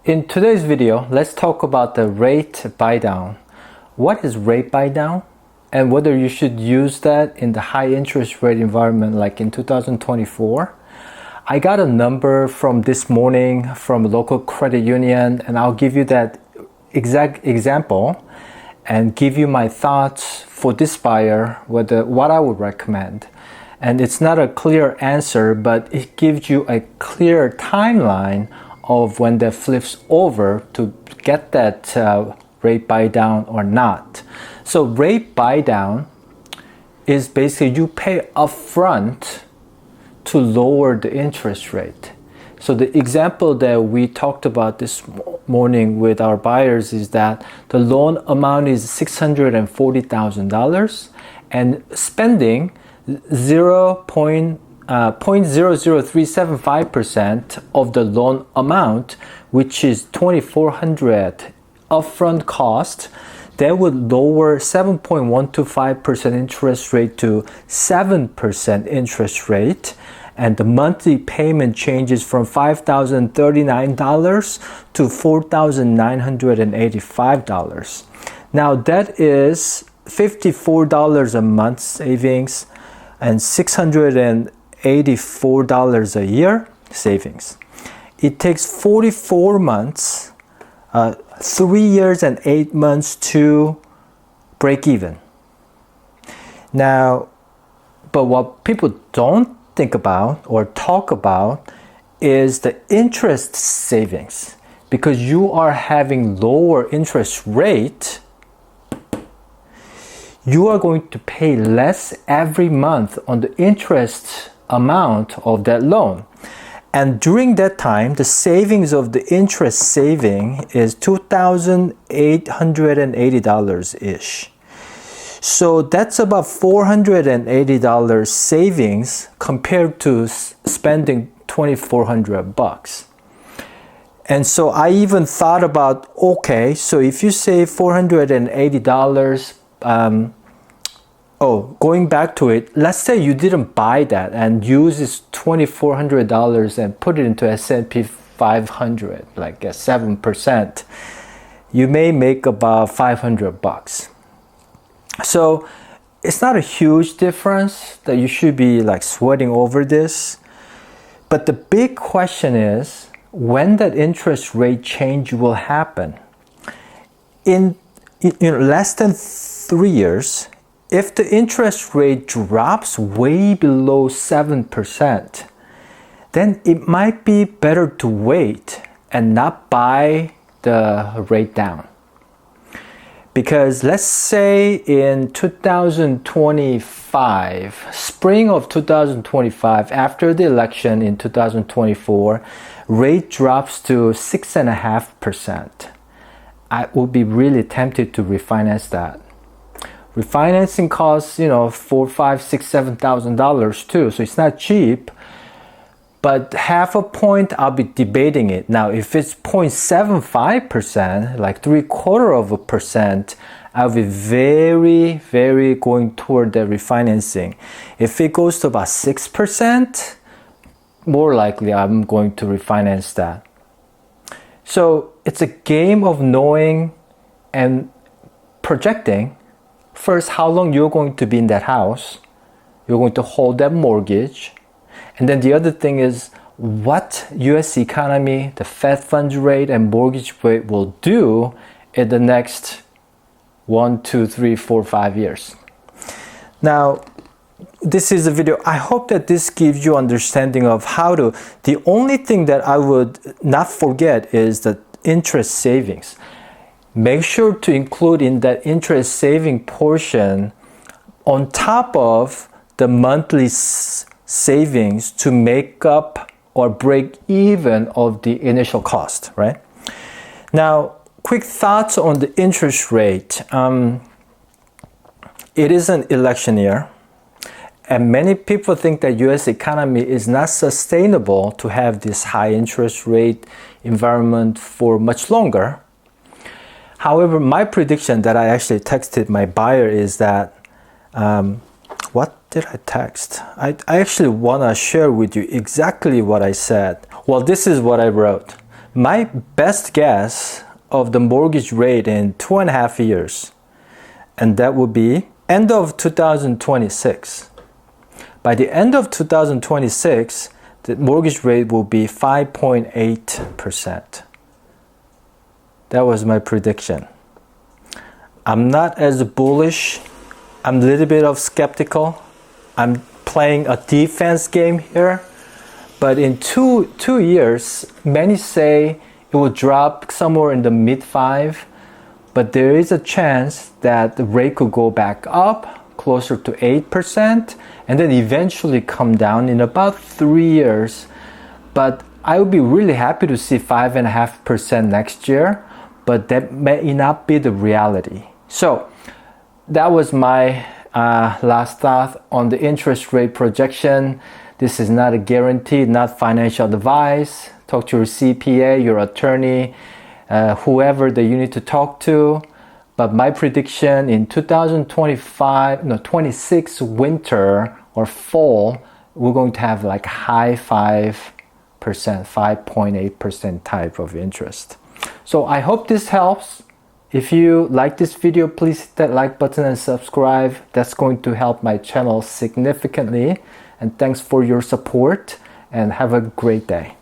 In today's video, let's talk about the rate buy down. What is rate buy down and whether you should use that in the high interest rate environment like in 2024. I got a number from this morning from a local credit union, and I'll give you that exact example and give you my thoughts for this buyer, what I would recommend. And it's not a clear answer, but it gives you a clear timeline of when that flips over to get that rate buy down or not. So rate buy down is basically you pay upfront to lower the interest rate. So the example that we talked about this morning with our buyers is that the loan amount is $640,000 and spending 0.00375% of the loan amount, which is $2,400 upfront cost, that would lower 7.125% interest rate to 7% interest rate, and the monthly payment changes from $5,039 to $4,985. Now that is $54 a month savings and $684 a year savings. It takes 44 months, 3 years and 8 months to break even. Now, but what people don't think about or talk about is the interest savings. Because you are having lower interest rate, you are going to pay less every month on the interest amount of that loan. And during that time, the savings of the interest saving is $2,880-ish. So that's about $480 savings compared to spending $2,400. And so I even thought about, okay, so if you save $480, going back to it, let's say you didn't buy that and use this $2,400 and put it into S&P 500, like at 7%, you may make about $500. So it's not a huge difference that you should be like sweating over this. But the big question is when that interest rate change will happen. In less than 3 years, if the interest rate drops way below 7%, then it might be better to wait and not buy the rate down. Because let's say in 2025, spring of 2025, after the election in 2024, rate drops to 6.5%. I would be really tempted to refinance that. Refinancing costs, $4,000, $5,000, $6,000, $7,000 too, so it's not cheap. But half a point, I'll be debating it. Now, if it's 0.75%, like 0.75%, I'll be very, very going toward the refinancing. If it goes to about 6%, more likely I'm going to refinance that. So it's a game of knowing and projecting first how long you're going to be in that house. You're going to hold that mortgage. And then the other thing is what US economy, the Fed funds rate and mortgage rate will do in the next 1, 2, 3, 4, 5 years. Now, this is a video. I hope that this gives you understanding of how to. The only thing that I would not forget is the interest savings. Make sure to include in that interest saving portion on top of the monthly savings to make up or break even of the initial cost, right? Now, quick thoughts on the interest rate. It is an election year, and many people think that U.S. economy is not sustainable to have this high interest rate environment for much longer. However, my prediction that I actually texted my buyer is that what did I text? I actually want to share with you exactly what I said. Well, this is what I wrote. My best guess of the mortgage rate in 2.5 years, and that would be end of 2026. By the end of 2026, the mortgage rate will be 5.8%. That was my prediction. I'm not as bullish. I'm a little bit of skeptical. I'm playing a defense game here. But in two years, many say it will drop somewhere in the mid-5, but there is a chance that the rate could go back up closer to 8% and then eventually come down in about 3 years. But I would be really happy to see 5.5% next year, but that may not be the reality. So that was my last thought on the interest rate projection. This is not a guarantee, not financial advice. Talk to your CPA, your attorney, whoever that you need to talk to. But my prediction in 26 winter or fall, we're going to have like high 5%, 5.8% type of interest. So I hope this helps. If you like this video, please hit that like button and subscribe. That's going to help my channel significantly. And thanks for your support and have a great day.